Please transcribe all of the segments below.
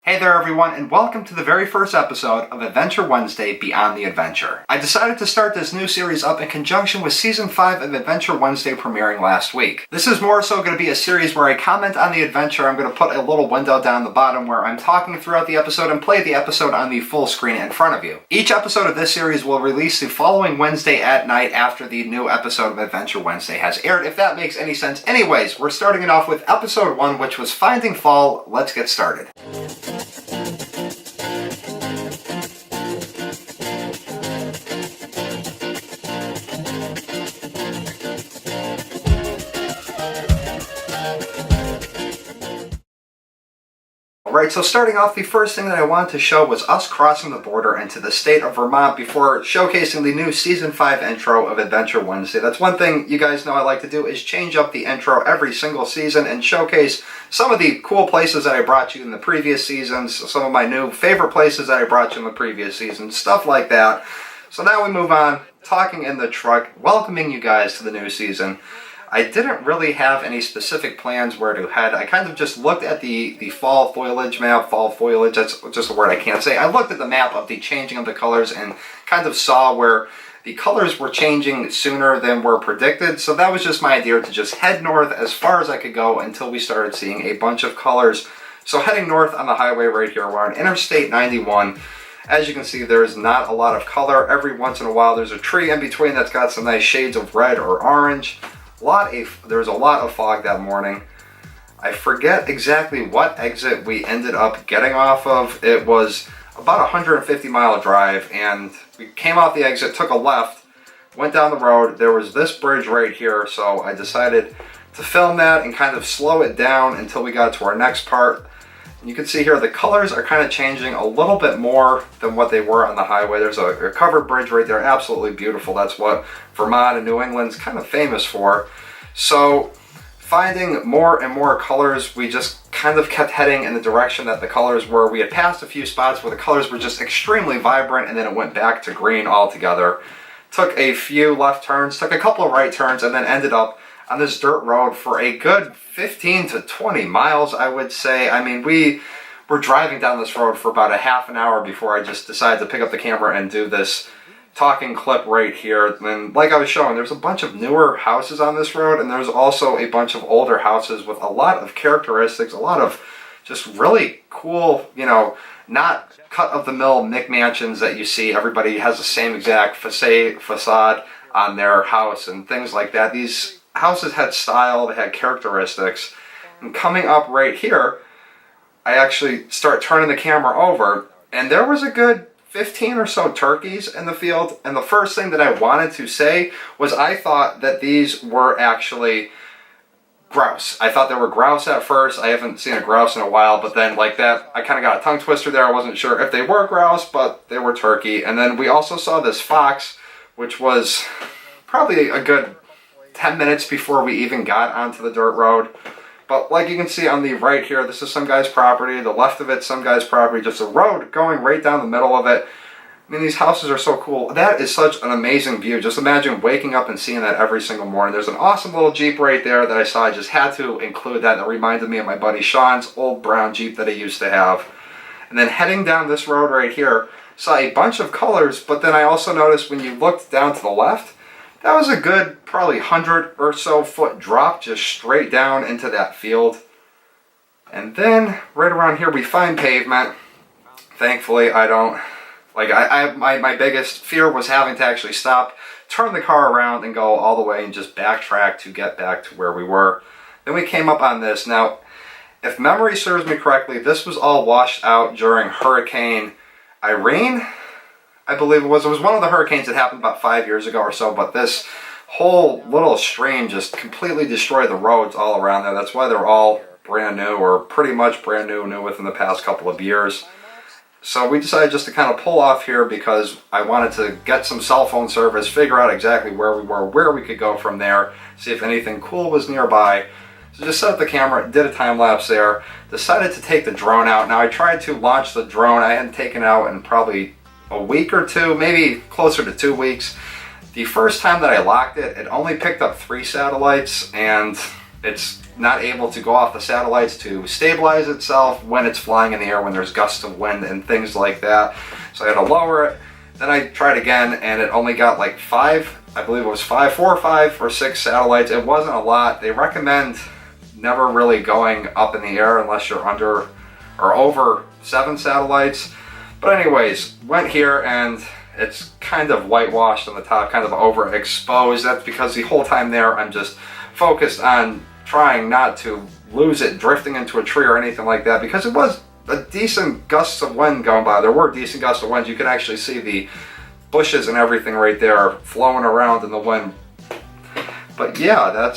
Hey there everyone, and welcome to the very first episode of Adventure Wednesday Beyond the Adventure. I decided to start this new series up in conjunction with Season 5 of Adventure Wednesday premiering last week. This is more so going to be a series where I comment on the adventure. I'm going to put a little window down the bottom where I'm talking throughout the episode and play the episode on the full screen in front of you. Each episode of this series will release the following Wednesday at night after the new episode of Adventure Wednesday has aired, if that makes any sense. Anyways, we're starting it off with Episode 1, which was Finding Fall. Let's get started. Alright, so starting off, the first thing that I wanted to show was us crossing the border into the state of Vermont before showcasing the new Season 5 intro of Adventure Wednesday. That's one thing you guys know I like to do, is change up the intro every single season and showcase some of the cool places that I brought you in the previous seasons, some of my new favorite places that I brought you in the previous seasons, stuff like that. So now we move on, talking in the truck, welcoming you guys to the new season. I didn't really have any specific plans where to head. I kind of just looked at the fall foliage map. Fall foliage, that's just a word I can't say. I looked at the map of the changing of the colors and kind of saw where the colors were changing sooner than were predicted. So that was just my idea, to just head north as far as I could go until we started seeing a bunch of colors. So heading north on the highway right here, we're on Interstate 91. As you can see, there is not a lot of color. Every once in a while there's a tree in between that's got some nice shades of red or orange. There was a lot of fog that morning. I forget exactly what exit we ended up getting off of. It was about a 150-mile drive, and we came off the exit, took a left, went down the road. There was this bridge right here, so I decided to film that and kind of slow it down until we got to our next part. And you can see here the colors are kind of changing a little bit more than what they were on the highway. There's a covered bridge right there, absolutely beautiful. That's what Vermont and New England's kind of famous for. So finding more and more colors, we just kind of kept heading in the direction that the colors were. We had passed a few spots where the colors were just extremely vibrant, and then it went back to green altogether. Took a few left turns, took a couple of right turns, and then ended up on this dirt road for a good 15 to 20 miles, I would say. I mean, we were driving down this road for about a half an hour before I just decided to pick up the camera and do this talking clip right here. And like I was showing, there's a bunch of newer houses on this road, and there's also a bunch of older houses with a lot of characteristics, a lot of just really cool, not cut-of-the-mill McMansions that you see. Everybody has the same exact facade on their house and things like that. These houses had style, they had characteristics. And coming up right here, I actually start turning the camera over, and there was a good 15 or so turkeys in the field. And the first thing that I wanted to say was I thought that these were actually grouse. I thought they were grouse at first. I haven't seen a grouse in a while, but then like that, I kind of got a tongue twister there. I wasn't sure if they were grouse, but they were turkey. And then we also saw this fox, which was probably a good 10 minutes before we even got onto the dirt road. But like you can see on the right here, this is some guy's property. The left of it, some guy's property. Just a road going right down the middle of it. I mean, these houses are so cool. That is such an amazing view. Just imagine waking up and seeing that every single morning. There's an awesome little Jeep right there that I saw. I just had to include that. That reminded me of my buddy Sean's old brown Jeep that he used to have. And then heading down this road right here, saw a bunch of colors, but then I also noticed when you looked down to the left, that was a good probably 100 or so foot drop just straight down into that field. And then right around here we find pavement. Thankfully I don't, my biggest fear was having to actually stop, turn the car around and go all the way and just backtrack to get back to where we were. Then we came up on this. Now, if memory serves me correctly, this was all washed out during Hurricane Irene, I believe it was. It was one of the hurricanes that happened about 5 years ago or so, but this whole little stream just completely destroyed the roads all around there. That's why they're all brand new, or pretty much brand new within the past couple of years. So we decided just to kind of pull off here because I wanted to get some cell phone service, figure out exactly where we were, where we could go from there, see if anything cool was nearby. So just set up the camera, did a time-lapse there, decided to take the drone out. Now I tried to launch the drone. I hadn't taken it out in probably a week or two, maybe closer to 2 weeks. The first time that I locked it, it only picked up 3 satellites, and it's not able to go off the satellites to stabilize itself when it's flying in the air, when there's gusts of wind and things like that. So I had to lower it. Then I tried again, and it only got like 5, I believe it was 4 or 5 or 6 satellites. It wasn't a lot. They recommend never really going up in the air unless you're under or over 7 satellites. But anyways, went here, and it's kind of whitewashed on the top, kind of overexposed. That's because the whole time there I'm just focused on trying not to lose it drifting into a tree or anything like that, because it was a decent gusts of wind going by. There were decent gusts of wind. You could actually see the bushes and everything right there flowing around in the wind. But yeah,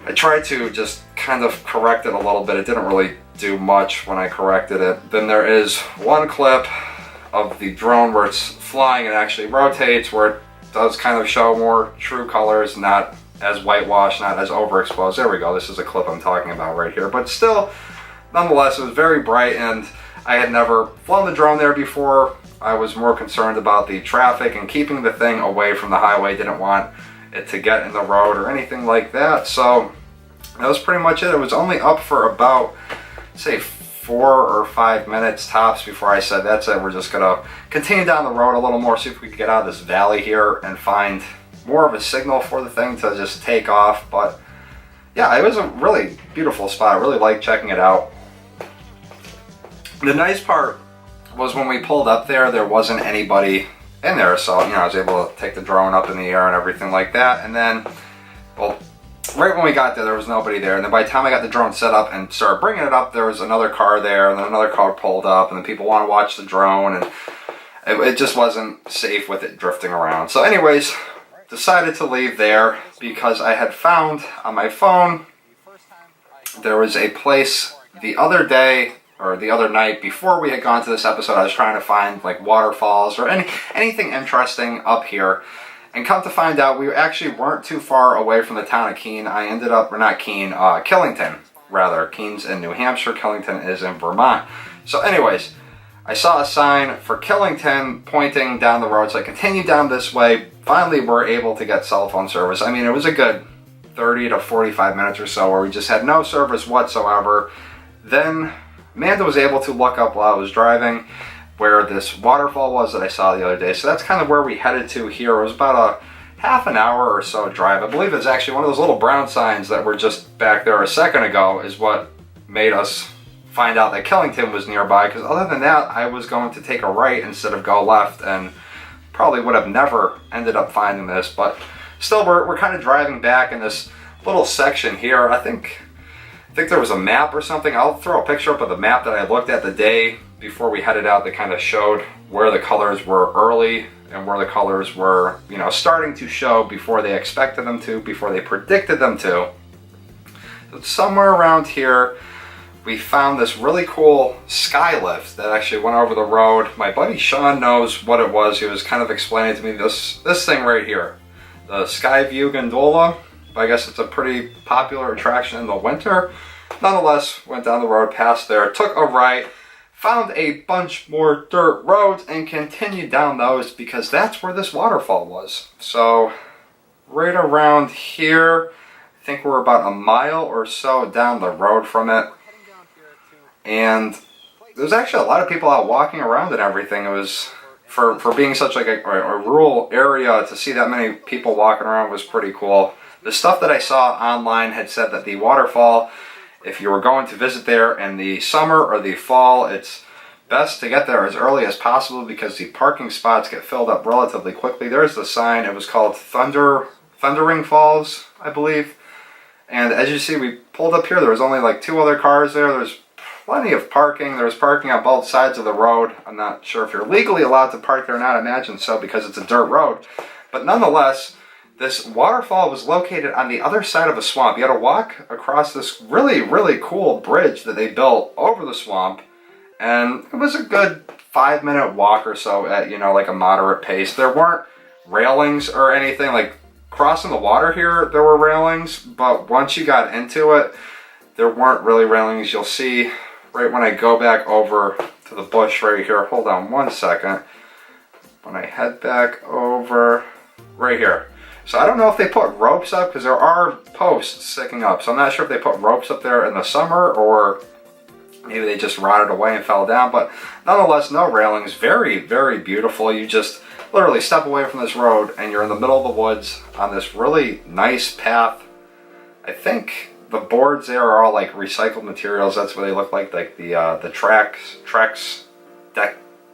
I tried to just kind of correct it a little bit. It didn't really do much when I corrected it. Then there is one clip of the drone where it's flying and actually rotates, where it does kind of show more true colors, not as whitewashed, not as overexposed. There we go. This is a clip I'm talking about right here. But still, nonetheless, it was very bright, and I had never flown the drone there before. I was more concerned about the traffic and keeping the thing away from the highway. Didn't want it to get in the road or anything like that. So that was pretty much it. It was only up for about, say, 4 or 5 minutes tops before I said, that's it, we're just gonna continue down the road a little more, see if we can get out of this valley here and find more of a signal for the thing to just take off. But yeah, it was a really beautiful spot. I really liked checking it out. The nice part was when we pulled up there wasn't anybody in there, so I was able to take the drone up in the air and everything like that. And then, well, right when we got there was nobody there, and then by the time I got the drone set up and started bringing it up, there was another car there, and then another car pulled up, and then people want to watch the drone, and it just wasn't safe with it drifting around. So anyways, decided to leave there because I had found on my phone there was a place the other day, or the other night before we had gone to this episode. I was trying to find like waterfalls or anything interesting up here. And come to find out, we actually weren't too far away from the town of Keene. I ended up, or not Keene, Killington, rather. Keene's in New Hampshire, Killington is in Vermont. So anyways, I saw a sign for Killington pointing down the road, so I continued down this way. Finally, we're able to get cell phone service. I mean, it was a good 30 to 45 minutes or so where we just had no service whatsoever. Then Amanda was able to look up while I was driving where this waterfall was that I saw the other day. So that's kind of where we headed to here. It was about a half an hour or so drive. I believe it's actually one of those little brown signs that were just back there a second ago is what made us find out that Killington was nearby, because other than that, I was going to take a right instead of go left and probably would have never ended up finding this. But still, we're kind of driving back in this little section here. I think there was a map or something. I'll throw a picture up of the map that I looked at the day before we headed out that kind of showed where the colors were early and where the colors were, starting to show before they expected them to, before they predicted them to. So somewhere around here, we found this really cool sky lift that actually went over the road. My buddy Sean knows what it was. He was kind of explaining to me this thing right here, the Skyview Gondola. I guess it's a pretty popular attraction in the winter. Nonetheless, went down the road past there, took a right, found a bunch more dirt roads, and continued down those because that's where this waterfall was. So right around here, I think we're about a mile or so down the road from it. And there's actually a lot of people out walking around and everything. It was, for being such like a rural area, to see that many people walking around was pretty cool. The stuff that I saw online had said that the waterfall, if you were going to visit there in the summer or the fall, it's best to get there as early as possible because the parking spots get filled up relatively quickly. There's the sign. It was called Thundering Falls, I believe. And as you see, we pulled up here. There was only like 2 other cars there. There's plenty of parking. There's parking on both sides of the road. I'm not sure if you're legally allowed to park there or not. I imagine so because it's a dirt road. But nonetheless, this waterfall was located on the other side of a swamp. You had to walk across this really, really cool bridge that they built over the swamp. And it was a good 5-minute walk or so at, like a moderate pace. There weren't railings or anything. Like crossing the water here, there were railings. But once you got into it, there weren't really railings. You'll see right when I go back over to the bush right here. Hold on one second. When I head back over right here. So I don't know if they put ropes up, because there are posts sticking up. So I'm not sure if they put ropes up there in the summer, or maybe they just rotted away and fell down. But nonetheless, no railings. Very, very beautiful. You just literally step away from this road and you're in the middle of the woods on this really nice path. I think the boards there are all like recycled materials. That's what they look like the Trex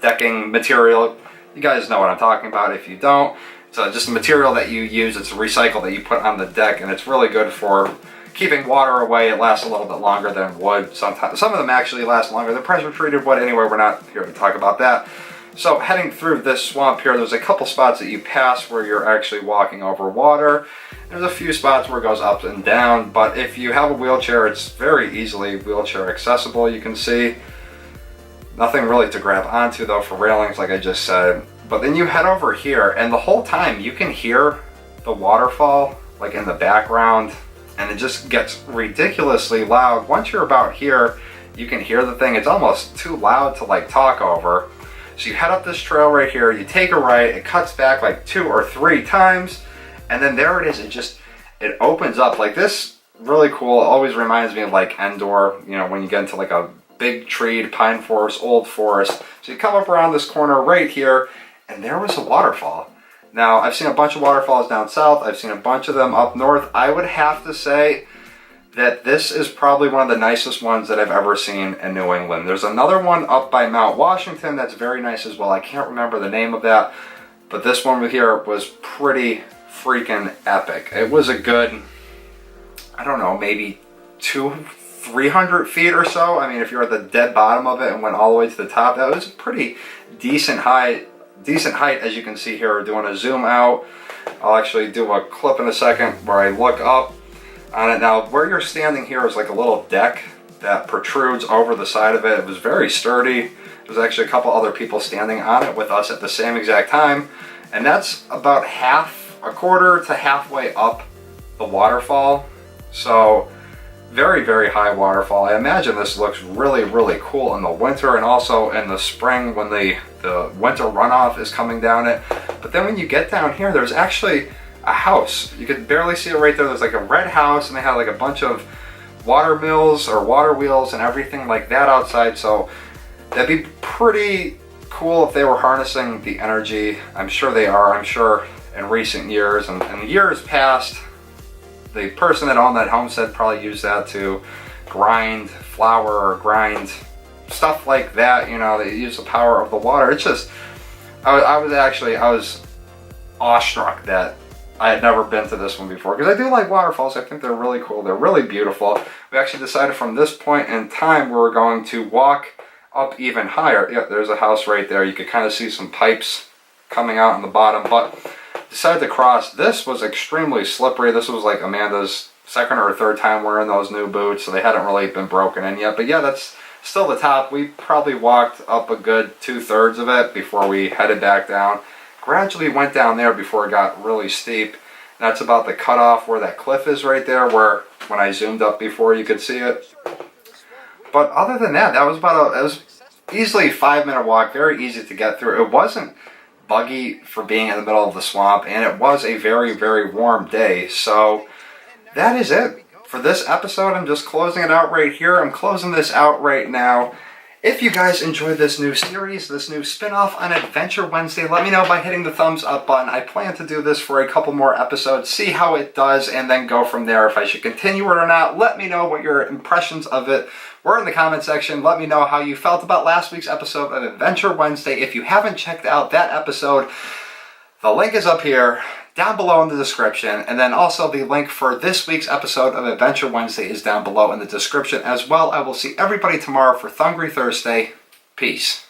decking material. You guys know what I'm talking about. If you don't, it's just a material that you use. It's recycled that you put on the deck, and it's really good for keeping water away. It lasts a little bit longer than wood. Sometimes some of them actually last longer than pressure treated wood. Anyway, we're not here to talk about that. So heading through this swamp here, there's a couple spots that you pass where you're actually walking over water. There's a few spots where it goes up and down, but if you have a wheelchair, it's very easily wheelchair accessible. You can see nothing really to grab onto though for railings, like I just said. But then you head over here, and the whole time you can hear the waterfall like in the background, and it just gets ridiculously loud. Once you're about here, you can hear the thing. It's almost too loud to like talk over. So you head up this trail right here, you take a right, it cuts back like 2 or 3 times, and then there it is. It opens up like this. Really cool. It always reminds me of like Endor, you know, when you get into like a big treed pine forest, old forest. So you come up around this corner right here, and there was a waterfall. Now, I've seen a bunch of waterfalls down south. I've seen a bunch of them up north. I would have to say that this is probably one of the nicest ones that I've ever seen in New England. There's another one up by Mount Washington that's very nice as well. I can't remember the name of that, but this one here was pretty freaking epic. It was a good, I don't know, maybe 200-300 feet or so. I mean, if you're at the dead bottom of it and went all the way to the top, that was a pretty decent height, as you can see here. Doing a zoom out, I'll actually do a clip in a second where I look up on it. Now, where you're standing here is like a little deck that protrudes over the side of it. It was very sturdy. There's actually a couple other people standing on it with us at the same exact time, and that's about a quarter to halfway up the waterfall. So very, very high waterfall. I imagine this looks really, really cool in the winter, and also in the spring when the winter runoff is coming down it. But then when you get down here, there's actually a house. You could barely see it right there. There's like a red house, and they have like a bunch of water mills or water wheels and everything like that outside. So that'd be pretty cool if they were harnessing the energy. I'm sure they are. I'm sure in recent years and years past, the person that owned that homestead probably used that to grind flour or grind stuff like that. You know, they use the power of the water. It's just, I was awestruck that I had never been to this one before, because I do like waterfalls. I think they're really cool. They're really beautiful. We actually decided from this point in time we were going to walk up even higher. Yeah, there's a house right there. You could kind of see some pipes coming out on the bottom, but decided to cross. This was extremely slippery. This was like Amanda's second or third time wearing those new boots, so they hadn't really been broken in yet. But yeah, that's still the top. We probably walked up a good 2/3 of it before we headed back down. Gradually went down there before it got really steep. That's about the cutoff where that cliff is right there, where when I zoomed up before you could see it. But other than that, it was easily a 5-minute walk, very easy to get through. It wasn't buggy for being in the middle of the swamp, and it was a very, very warm day. So that is it for this episode. I'm just closing it out right here. I'm closing this out right now. If you guys enjoyed this new series, this new spin-off on Adventure Wednesday, let me know by hitting the thumbs up button. I plan to do this for a couple more episodes, see how it does, and then go from there. If I should continue it or not, let me know what your impressions of it were in the comment section. Let me know how you felt about last week's episode of Adventure Wednesday. If you haven't checked out that episode, the link is up here, down below in the description, and then also the link for this week's episode of Adventure Wednesday is down below in the description as well. I will see everybody tomorrow for Thungry Thursday. Peace.